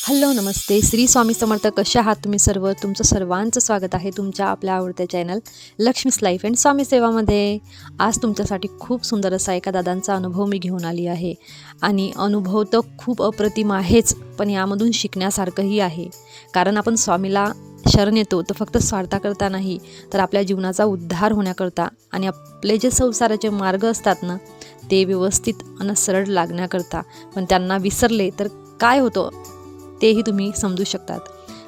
Hello नमस्ते श्री स्वामी समर्थ. कशा आहात तुम्ही सर्व? तुमचं सर्वांचं स्वागत आहे तुमच्या आपल्या आवडत्या चॅनल लक्ष्मीज लाईफ अँड स्वामी सेवामध्ये. आज तुमच्यासाठी खूप सुंदर असा एका दादांचा अनुभव मी घेऊन आली आहे. आणि अनुभव तर खूप अप्रतिम आहेच, पण यामधून शिकण्यासारखंही आहे. कारण आपण स्वामीला शरण येतो तर फक्त स्वार्थाकरता नाही, तर आपल्या जीवनाचा उद्धार होण्याकरता आणि आपले जे संसाराचे मार्ग असतात ना, ते व्यवस्थित आणि सरळ लागण्याकरता. पण त्यांना विसरले तर काय होतं तेही तुम्ही समजू शकतात.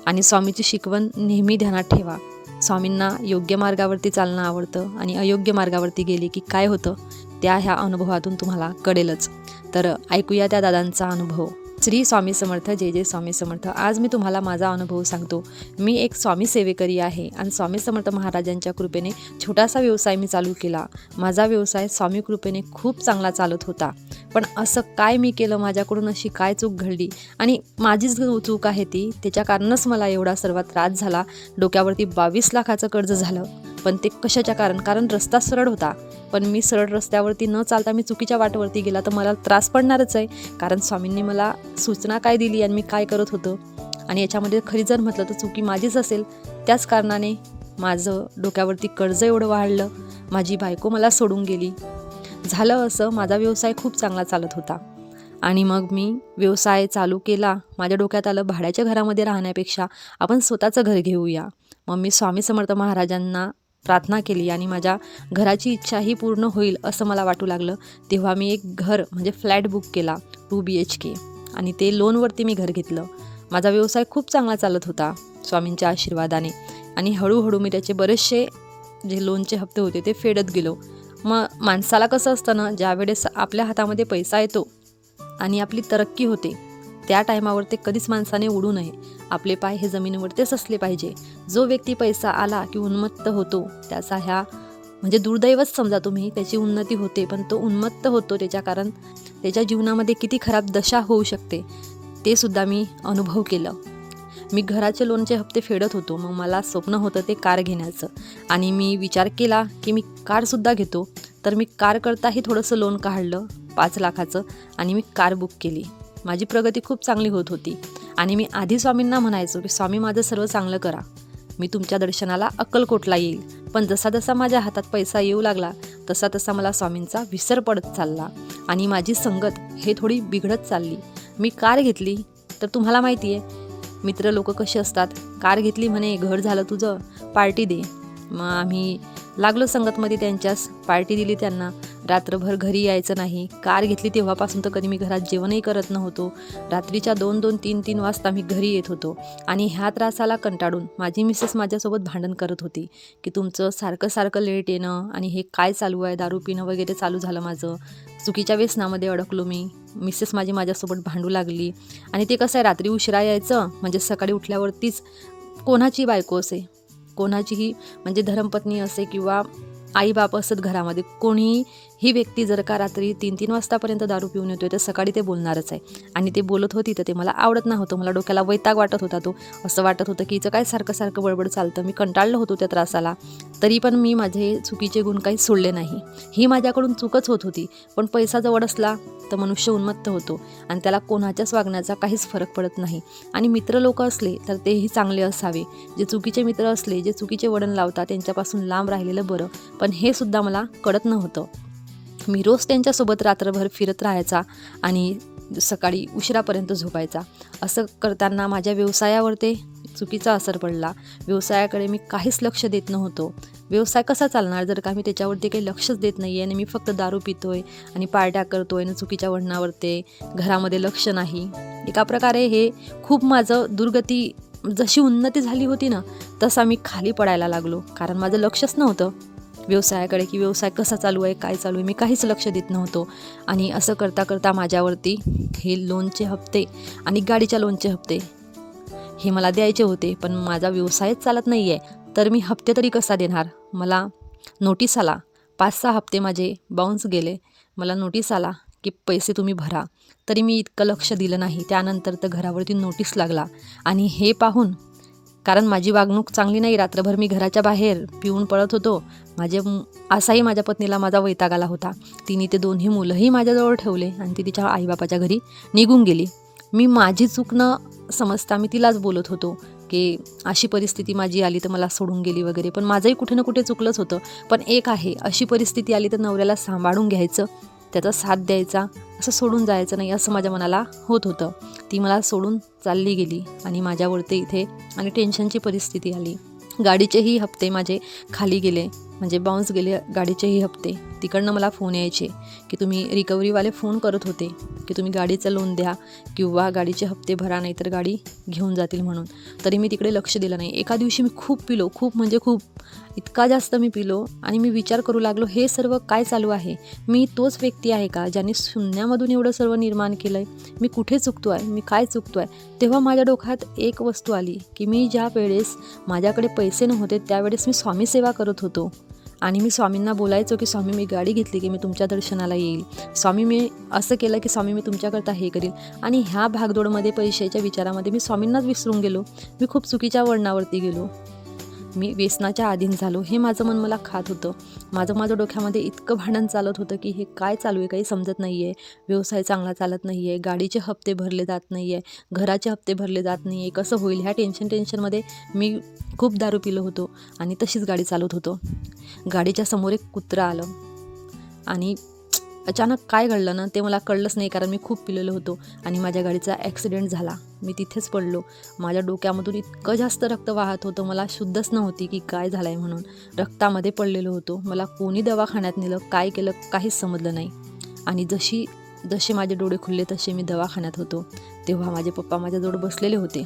आणि स्वामीची शिकवण नेहमी ध्यानात ठेवा. स्वामींना योग्य मार्गावरती चालणं आवडतं आणि अयोग्य मार्गावरती गेले की काय होतं ह्या अनुभवातून तुम्हाला कळेलच. तर ऐकूया त्या दादांचा अनुभव. श्री स्वामी समर्थ. जय जय स्वामी समर्थ. आज मी तुम्हाला माझा अनुभव सांगतो. मी एक स्वामी सेवेकरी आहे आणि स्वामी समर्थ महाराजांच्या कृपेने छोटासा व्यवसाय मी चालू केला. माझा व्यवसाय स्वामी कृपेने खूप चांगला चालत होता. पण असं काय मी केलं, माझ्याकडून अशी काय चूक घडली आणि माझीच चूक आहे ती, त्याच्या कारणच मला एवढा सर्व त्रास झाला. डोक्यावरती 22 लाखाचं कर्ज झालं. पण ते कशाच्या कारण रस्ता सरळ होता, पण मी सरळ रस्त्यावरती न चालता मी चुकीच्या वाटेवरती गेला तर मला त्रास पडणारच आहे. कारण स्वामींनी मला सूचना काय दिली आणि मी काय करत होतो, आणि याच्यामध्ये खरी जर म्हटलं तर चुकी माझीच असेल. त्याच कारणाने माझं डोक्यावरती कर्ज एवढं वाढलं, माझी बायको मला सोडून गेली. झालं असं, माझा व्यवसाय खूप चांगला चालत होता आणि मग मी व्यवसाय चालू केला. माझ्या डोक्यात आलं भाड्याच्या घरामध्ये राहण्यापेक्षा आपण स्वतःचं घर घेऊया. मग मी स्वामी समर्थ महाराजांना प्रार्थना केली आणि माझ्या घराची इच्छाही पूर्ण होईल असं मला वाटू लागलं. तेव्हा मी एक घर म्हणजे फ्लॅट बुक केला 2 BHK, आणि ते लोनवरती मी घर घेतलं. माझा व्यवसाय खूप चांगला चालत होता स्वामींच्या आशीर्वादाने, आणि हळूहळू मी त्याचे बरेचसे जे लोनचे हप्ते होते ते फेडत गेलो. मग माणसाला कसं असतं ना, ज्यावेळेस आपल्या हातामध्ये पैसा येतो आणि आपली तरक्की होते त्या टायमावर ते कधीच माणसाने उडू नये. आपले पाय हे जमिनीवरतीच असले पाहिजे. जो व्यक्ती पैसा आला की उन्मत्त होतो, त्याचा ह्या म्हणजे दुर्दैवच समजा तुम्ही, त्याची उन्नती होते पण तो उन्मत्त होतो. कारण त्याच्या जीवनामध्ये किती खराब दशा होऊ शकते ते सुद्धा मी अनुभव केलं. मी घराचे लोनचे हप्ते फेडत होतो. मग मला स्वप्न होतं ते कार घेण्याचं, आणि मी विचार केला की मी कारसुद्धा घेतो. तर मी कारकरताही थोडंसं लोन काढलं 5 लाखाचं आणि मी कार बुक केली. माझी प्रगती खूप चांगली होत होती आणि मी आधी स्वामींना म्हणायचो की स्वामी माझं सर्व चांगलं करा, मी तुमच्या दर्शनाला अक्कलकोटला येईल. पण जसा जसा माझ्या हातात पैसा येऊ लागला तसा तसा मला स्वामींचा विसर पडत चालला आणि माझी संगत हे थोडी बिघडत चालली. मी कार घेतली तर तुम्हाला माहिती आहे मित्र लोक कसे असतात, कार घेतली म्हणे घर झालं तुझं, पार्टी दे. मग आम्ही लागलो संगतमध्ये, त्यांच्याच पार्टी दिली त्यांना. रात्रभर घरी यायचं नाही. कार घेतली तेव्हापासून तर कधी मी घरात जेवणही करत नव्हतो. रात्रीच्या 2-2, 3-3 वाजता मी घरी येत होतो. आणि ह्या त्रासाला कंटाळून माझी मिसेस माझ्यासोबत भांडण करत होती की तुमचं सारखं सारखं लेट येणं आणि हे काय चालू आहे, दारू पिणं वगैरे चालू झालं माझं. चुकीच्या व्यसनामध्ये अडकलो मी. मिसेस माझ्यासोबत भांडू लागली. आणि ते कसं आहे, रात्री उशिरा यायचं म्हणजे सकाळी उठल्यावरतीच कोणाची बायको असे, कोणाचीही म्हणजे धर्मपत्नी असे किंवा आई बाप असत घरामध्ये, कोणीही ही व्यक्ती जर का रात्री 3-3 वाजतापर्यंत दारू पिऊन येतोय तर सकाळी ते बोलणारच आहे. आणि ते बोलत होती तर ते मला आवडत नव्हतं. मला डोक्याला वैताग वाटत होता. तो असं वाटत होतं की हिचं काय सारखं सारखं बडबड चालतं. मी कंटाळलं होतो त्या त्रासाला. तरी पण मी माझे चुकीचे गुण काही सोडले नाही. ही माझ्याकडून चूकच होत होती. पण पैसा जवळ असला तर मनुष्य उन्मत्त होतो आणि त्याला कोणाच्याच वागण्याचा काहीच फरक पडत नाही. आणि मित्र लोक असले तर तेही चांगले असावे. जे चुकीचे मित्र असले, जे चुकीचे वळण लावतात, त्यांच्यापासून लांब राहिलेलं बरं. पण हे सुद्धा मला कळत नव्हतं. मी रोज त्यांच्यासोबत रात्रभर फिरत राहायचा आणि सकाळी उशिरापर्यंत झोपायचा. असं करताना माझ्या व्यवसायावर ते चुकीचा असर पडला. व्यवसायाकडे मी काहीच लक्ष देत नव्हतो. व्यवसाय कसा चालणार जर का मी त्याच्यावरती काही लक्षच देत नाही आहे आणि मी फक्त दारू पितोय आणि पार्ट्या करतोय आणि चुकीच्या वळणावरती घरामध्ये लक्ष नाही. एका प्रकारे हे खूप माझं दुर्गती, जशी उन्नती झाली होती ना तसा मी खाली पडायला लागलो. कारण माझं लक्षच नव्हतं व्यवसायाकडे की व्यवसाय कसा चालू आहे, काय चालू आहे, मी काहीच लक्ष देत नव्हतो. आणि असं करता करता माझ्यावरती हे लोनचे हप्ते आणि गाडीच्या लोनचे हप्ते हे मला द्यायचे होते. पण माझा व्यवसायच चालत नाही आहे तर मी हप्ते तरी कसा देणार. मला नोटीस आला, 5-6 हप्ते माझे बाउन्स गेले. मला नोटीस आला की पैसे तुम्ही भरा. तरी मी इतकं लक्ष दिलं नाही. त्यानंतर तर घरावरती नोटीस लागला. आणि हे पाहून, कारण माझी वागणूक चांगली नाही, रात्रभर मी घराच्या बाहेर पिऊन पळत होतो. असाही माझ्या पत्नीला माझा वैताग आला होता. तिने ते दोन्ही मुलंही माझ्याजवळ ठेवले आणि ती तिच्या आईबापाच्या घरी निघून गेली. मी माझी चूक न समजता मी तिलाच बोलत होतो की अशी परिस्थिती माझी आली तर मला सोडून गेली वगैरे. पण माझंही कुठे ना कुठे चुकलंच होतं. पण एक आहे, अशी परिस्थिती आली तर नवऱ्याला सांभाळून घ्यायचं, त्याचा साथ द्यायचा, असं सोडून जायचं नाही असं माझ्या मनाला होत होतं. ती मला सोडून चालली गेली आणि माझ्यावरती इथे आणि टेन्शनची परिस्थिती आली. गाडीचेही हप्ते माझे खाली गेले, म्हणजे बाउन्स गेले गाडीचेही हप्ते. तिकडनं मला फोन यायचे की तुम्ही रिकव्हरीवाले फोन करत होते की तुम्ही गाडीचं लोन द्या किंवा गाडीचे हप्ते भरा, नाही तर गाडी घेऊन जातील म्हणून. तरी मी तिकडे लक्ष दिलं नाही. एका दिवशी मी खूप पिलो, खूप म्हणजे खूप, इतका जास्त मी पिलो आणि मी विचार करू लागलो, हे सर्व काय चालू आहे? मी तोच व्यक्ती आहे का ज्याने शून्यामधून एवढं सर्व निर्माण केलं आहे? मी कुठे चुकतो आहे? मी काय चुकतो आहे? तेव्हा माझ्या डोक्यात एक वस्तू आली की मी ज्या वेळेस माझ्याकडे पैसे नव्हते त्यावेळेस मी स्वामी सेवा करत होतो आणि मी स्वामींना बोलायचो की स्वामी मी गाडी घेतली की मी तुमच्या दर्शनाला येईल, स्वामी मी असं केलं की स्वामी मी तुमच्याकरता हे करील. आणि ह्या भागदौडमध्ये पैशाच्या विचारामध्ये मी स्वामींनाच विसरून गेलो. मी खूप चुकीच्या वळणावरती गेलो. मी व्यसनाच्या अधीन झालो. हे माझं मन मला खात होतं. माझ्या डोक्यामध्ये इतकं भांडण चालत होतं की हे काय चालू आहे, काही समजत नाही आहे. व्यवसाय चांगला चालत नाही आहे, गाडीचे हप्ते भरले जात नाही आहे, घराचे हप्ते भरले जात नाही आहे, कसं होईल? ह्या टेन्शनमध्ये मी खूप दारू पिलो होतो आणि तशीच गाडी चालवत होतो. गाडीच्या समोर एक कुत्रा आलं आणि अचानक काय घडलं ना ते मला कळलंच नाही, कारण मी खूप पिलेलो होतो आणि माझ्या गाडीचा ॲक्सिडेंट झाला. मी तिथेच पडलो. माझ्या डोक्यामधून इतकं जास्त रक्त वाहत होतं, मला शुद्धच नव्हती की काय झालं आहे म्हणून. रक्तामध्ये पडलेलो होतो. मला कोणी दवाखान्यात नेलं, काय केलं काहीच समजलं नाही. आणि जसे माझे डोळे खुलले तसे मी दवाखान्यात होतो. तेव्हा माझे पप्पा माझ्याजवळ बसलेले होते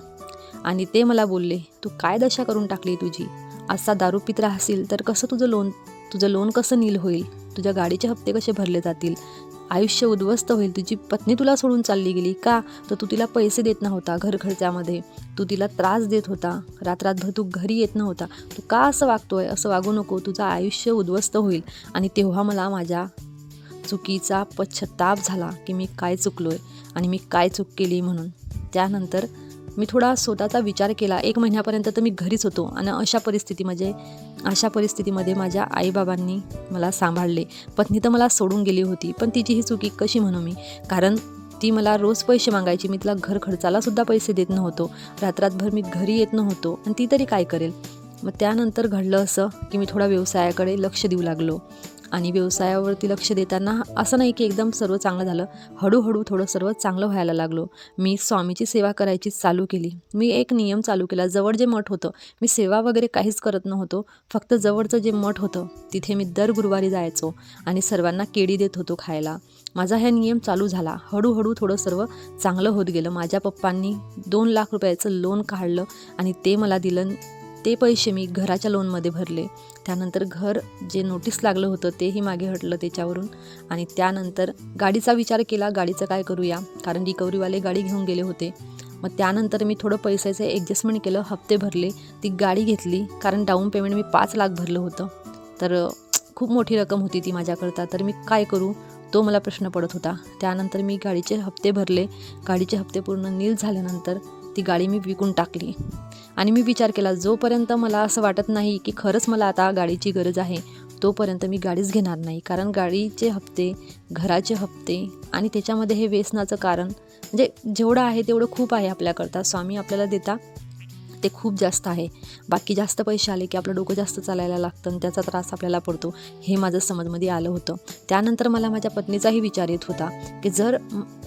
आणि ते मला बोलले, तू काय दशा करून टाकली तुझी? असा दारू पित राहशील तर कसं तुझं लोन कसं नील होईल? तुझ्या गाडीचे हप्ते कसे भरले जातील? आयुष्य उद्ध्वस्त होईल. तुझी पत्नी तुला सोडून चालली गेली का? तर तू तिला पैसे देत नव्हता घर खर्चामध्ये, तू तिला त्रास देत होता, रात्रभर तू घरी येत नव्हता. तू का असं वागतोय? असं वागू नको, तुझं आयुष्य उद्ध्वस्त होईल. आणि तेव्हा मला माझ्या चुकीचा पश्चाताप झाला की मी काय चुकलोय आणि मी काय चूक केली म्हणून. त्यानंतर मी थोडा स्वतःचा विचार केला. 1 महिन्यापर्यंत तर मी घरीच होतो आणि अशा परिस्थितीमध्ये माझ्या आईबाबांनी मला सांभाळले. पत्नी तर मला सोडून गेली होती, पण तिची ही चुकी कशी म्हणू मी? कारण ती मला रोज पैसे मागायची, मी तिला घर खर्चालासुद्धा पैसे देत नव्हतो, रात्रभर मी घरी येत नव्हतो आणि ती तरी काय करेल? मग त्यानंतर घडलं असं की मी थोडा व्यवसायाकडे लक्ष देऊ लागलो. आणि व्यवसायावरती लक्ष देताना असं नाही की एकदम सर्व चांगलं झालं, हळूहळू थोडं सर्व चांगलं व्हायला लागलो. मी स्वामीची सेवा करायची चालू केली. मी एक नियम चालू केला. जवळ जे मठ होतं, मी सेवा वगैरे काहीच करत नव्हतो, फक्त जवळचं जे मठ होतं तिथे मी दर गुरुवारी जायचो आणि सर्वांना केळी देत होतो खायला. माझा हा नियम चालू झाला. हळूहळू थोडं सर्व चांगलं होत गेलं. माझ्या पप्पांनी 2 लाख रुपयाचं लोन काढलं आणि ते मला दिलं. ते पैसे मी घराच्या लोनमध्ये भरले. त्यानंतर घर जे नोटीस लागलं होतं तेही मागे हटलं त्याच्यावरून. आणि त्यानंतर गाडीचा विचार केला, गाडीचं काय करूया, कारण रिकव्हरीवाले गाडी घेऊन गेले होते. मग त्यानंतर मी थोडं पैशाचं ॲडजस्टमेंट केलं, हप्ते भरले, ती गाडी घेतली. कारण डाऊन पेमेंट मी 5 लाख भरलं होतं, तर खूप मोठी रक्कम होती ती माझ्याकरता. तर मी काय करू तो मला प्रश्न पडत होता. त्यानंतर मी गाडीचे हप्ते भरले. गाडीचे हप्ते पूर्ण नील झाल्यानंतर ती गाडी मी विकून टाकली. आणि मी विचार केला, जोपर्यंत मला असं वाटत नाही की खरंच मला आता गाडीची गरज आहे तोपर्यंत मी गाडीच घेणार नाही. कारण गाडीचे हप्ते, घराचे हप्ते आणि त्याच्यामध्ये हे व्यसनाचं कारण, म्हणजे जेवढं आहे तेवढं खूप आहे आपल्याकरता. स्वामी आपल्याला देता ते खूप जास्त आहे. बाकी जास्त पैसे आले की आपलं डोकं जास्त चालायला लागतं आणि त्याचा त्रास आपल्याला पडतो. हे माझं समजमध्ये आलं होतं. त्यानंतर मला माझ्या पत्नीचाही विचार येत होता की जर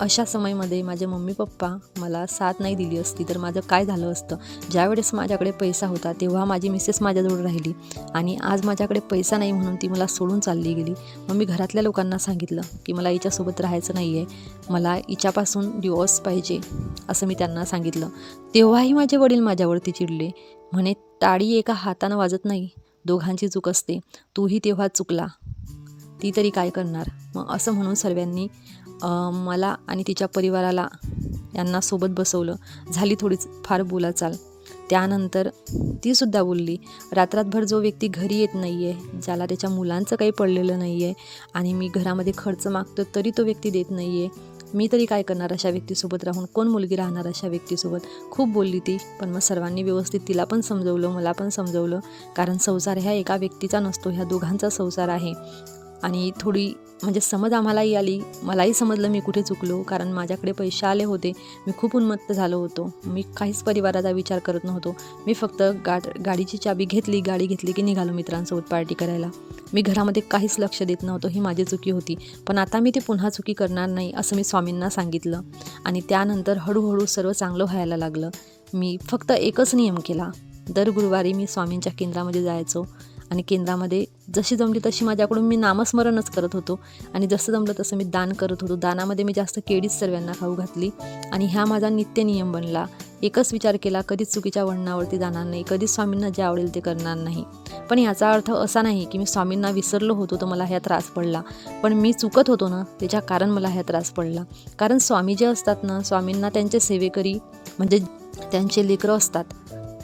अशा समयमध्ये माझे मम्मी पप्पा मला साथ नाही दिली असती तर माझं काय झालं असतं. ज्यावेळेस माझ्याकडे पैसा होता तेव्हा माझी मिसेस माझ्याजवळ राहिली आणि आज माझ्याकडे पैसा नाही म्हणून ती मला सोडून चालली गेली. मग मी घरातल्या लोकांना सांगितलं की मला हिच्यासोबत राहायचं नाही आहे, मला हिच्यापासून डिवोर्स पाहिजे असं मी त्यांना सांगितलं. तेव्हाही माझे वडील माझ्यावरती चिडले. म्हणे, टाळी एका हातानं वाजत नाही, दोघांची चूक असते, तूही तेव्हा चुकला, ती तरी काय करणार. मग असं म्हणून सर्वांनी मला आणि तिच्या परिवाराला यांना सोबत बसवलं. झाली थोडीच फार बोलाचाल. त्यानंतर तीसुद्धा बोलली, रात्रभर जो व्यक्ती घरी येत नाही आहे, ज्याला त्याच्या मुलांचं काही पडलेलं नाही आहे आणि मी घरामध्ये खर्च मागतो तरी तो व्यक्ती देत नाही आहे, मी तरी काय करणार अशा व्यक्तीसोबत राहून? कोण मुलगी राहणार अशा व्यक्तीसोबत? खूप बोलली ती. पण मग सर्वांनी व्यवस्थित तिला पण समजवलं, मला पण समजवलं. कारण संसार ह्या एका व्यक्तीचा नसतो, ह्या दोघांचा संसार आहे आणि थोडी म्हणजे समज आम्हालाही आली, मलाही समजलं मी कुठे चुकलो, कारण माझ्याकडे पैसे आले होते. मी खूप उन्मत्त झालो होतो. मी काहीच परिवाराचा विचार करत नव्हतो. मी फक्त गाडीची चाबी घेतली, गाडी घेतली की निघालो मित्रांसोबत पार्टी करायला. मी घरामध्ये काहीच लक्ष देत नव्हतो. ही माझी चुकी होती. पण आता मी ती पुन्हा चुकी करणार नाही असं मी स्वामींना सांगितलं. आणि त्यानंतर हळूहळू सर्व चांगलं व्हायला लागलं. मी फक्त एकच नियम केला. दर गुरुवारी मी स्वामींच्या केंद्रामध्ये जायचो आणि केंद्रामध्ये जशी जमली तशी माझ्याकडून मी नामस्मरणच करत होतो आणि जसं जमलं तसं मी दान करत होतो. दानामध्ये मी जास्त केळीच सर्वांना खाऊ घातली आणि हा माझा नित्य नियम बनला. एकच विचार केला, कधीच चुकीच्या वळणावरती जाणार नाही, कधीच स्वामींना जे आवडेल ते करणार नाही. पण याचा अर्थ असा नाही की मी स्वामींना विसरलो होतो तर मला ह्या त्रास पडला. पण मी चुकत होतो ना, त्याच्या कारण मला ह्या त्रास पडला. कारण स्वामी जे असतात ना, स्वामींना त्यांचे सेवेकरी म्हणजे त्यांचे लेकरं असतात,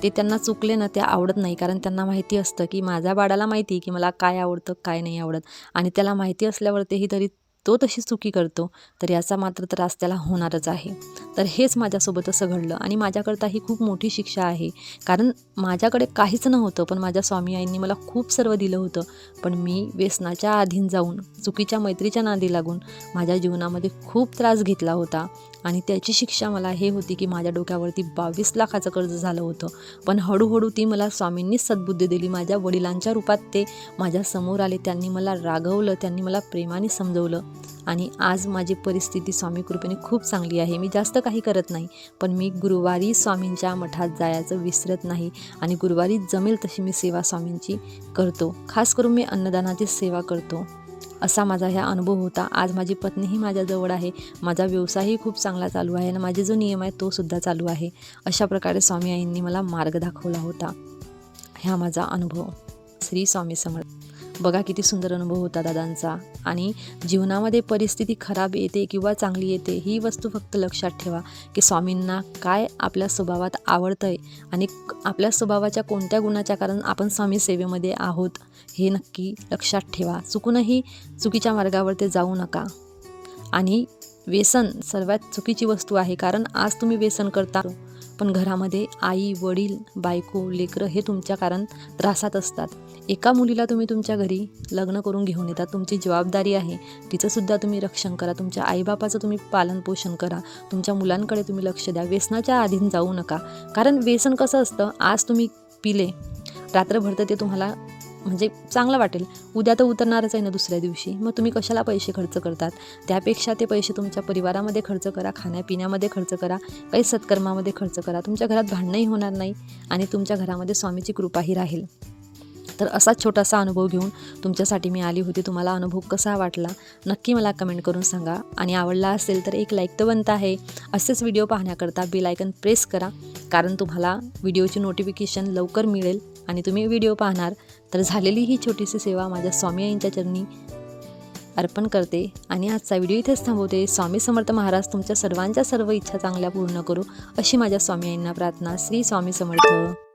ते त्यांना चुकले ना ते आवडत नाही. कारण त्यांना माहिती असतं की माझ्या बाळाला माहिती की मला काय आवडतं काय नाही आवडत, आणि त्याला माहिती असल्यावर तेही तरी तो तशी चुकी करतो, तर याचा मात्र त्रास त्याला होणारच आहे. तर हेच माझ्यासोबत असं घडलं आणि माझ्याकरता ही खूप मोठी शिक्षा आहे. कारण माझ्याकडे काहीच नव्हतं, पण माझ्या स्वामी आईंनी मला खूप सर्व दिलं होतं. पण मी व्यसनाच्या अधीन जाऊन चुकीच्या मैत्रीच्या नादी लागून माझ्या जीवनामध्ये खूप त्रास घेतला होता. आणि त्याची शिक्षा मला हे होती की माझ्या डोक्यावरती 22 लाखाचं कर्ज झालं होतं. पण हळूहळू ती मला स्वामींनीच सद्बुद्धी दिली. माझ्या वडिलांच्या रूपात ते माझ्या समोर आले. त्यांनी मला रागवलं, त्यांनी मला प्रेमाने समजवलं आणि आज माझी परिस्थिती स्वामी कृपेने खूप चांगली आहे. मी जास्त काही करत नाही, पण मी गुरुवारी स्वामींच्या मठात जायचं विसरत नाही आणि गुरुवारी जमेल तशी मी सेवा स्वामींची करतो. खास करून मी अन्नदानाची सेवा करतो. असा माझा ह्या अनुभव होता. आज माझी पत्नीही माझ्याजवळ आहे. माझा व्यवसायही खूप चांगला चालू आहे आणि माझे जो नियम आहे तो सुद्धा चालू आहे. अशा प्रकारे स्वामी आईंनी मला मार्ग दाखवला होता. ह्या माझा अनुभव. श्री स्वामी समर्थ. बघा किती सुंदर अनुभव होता दादांचा. आणि जीवनामध्ये परिस्थिती खराब येते किंवा चांगली येते, ही वस्तू फक्त लक्षात ठेवा की स्वामींना काय आपल्या स्वभावात आवडतं आहे आणि आपल्या स्वभावाच्या कोणत्या गुणाच्या कारण आपण स्वामी सेवेमध्ये आहोत हे नक्की लक्षात ठेवा. चुकूनही चुकीच्या मार्गावर ते जाऊ नका. आणि व्यसन सर्वात चुकीची वस्तू आहे. कारण आज तुम्ही व्यसन करता, पण घरामध्ये आई वडील बायको लेकरं हे तुमच्या कारण त्रासात असतात. एका मुलीला तुम्ही तुमच्या घरी लग्न करून घेऊन येतात. तुमची जबाबदारी आहे, तिचंसुद्धा तुम्ही रक्षण करा. तुमच्या आईबापाचं तुम्ही पालनपोषण करा. तुमच्या मुलांकडे तुम्ही लक्ष द्या. व्यसनाच्या अधीन जाऊ नका. कारण व्यसन कसं असतं, आज तुम्ही पिले, रात्रभर तर ते तुम्हाला म्हणजे चांगलं वाटेल, उद्या तर उतरणारच आहे ना दुसऱ्या दिवशी. मग तुम्ही कशाला पैसे खर्च करतात? त्यापेक्षा ते पैसे तुमच्या परिवारामध्ये खर्च करा, खाण्यापिण्यामध्ये खर्च करा, काही सत्कर्मामध्ये खर्च करा. तुमच्या घरात भांडणंही होणार नाही आणि तुमच्या घरामध्ये स्वामीची कृपाही राहील. तर असा छोटासा अनुभव घेऊन तुमच्यासाठी मी आली होती. तुम्हाला अनुभव कसा वाटला नक्की मला कमेंट करून सांगा. आणि आवडला असेल तर एक लाईक तर बनतं आहे. असेच व्हिडिओ पाहण्याकरता बेल आयकन प्रेस करा, कारण तुम्हाला व्हिडिओची नोटिफिकेशन लवकर मिळेल आणि तुम्ही व्हिडिओ पाहणार. तर झालेली ही छोटीशी सेवा माझ्या स्वामी आईंच्या चरणी अर्पण करते आणि आजचा व्हिडिओ इथेच थांबवते. स्वामी समर्थ महाराज तुमच्या सर्वांच्या सर्व इच्छा चांगल्या पूर्ण करू अशी माझ्या स्वामी आईंना प्रार्थना. श्री स्वामी समर्थ.